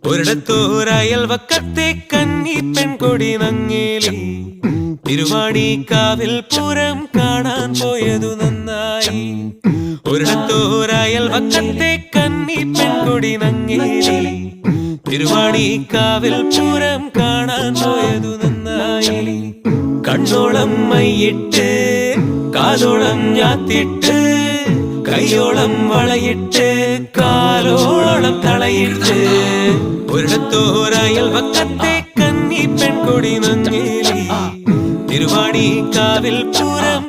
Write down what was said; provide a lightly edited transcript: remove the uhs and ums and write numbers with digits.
ഒരിടത്തോരയൽവക്കത്തെ കന്നി പെൺകൊടി നങ്ങേലി തിരുവാണിക്കാവിൽ പൂരം കാണാൻ പോയതു നന്നായി. ഒരിടത്തോരയൽവക്കത്തെ കന്നി പെൺകൊടി നങ്ങേലി തിരുവാണിക്കാവിൽ പൂരം കാണാൻ പോയതു നന്നായി. കണ്ണോളം മൈയിട്ട് കാതോളം ഞാത്തിട്ട് കൈയോളം വളയിട്ട് കാലോളം തളയിട്ട് ഒരിടത്തോരയൽവക്കത്തെ കന്നി പെൺകൊടി നങ്ങേലി തിരുവാണിക്കാവിൽ പൂരം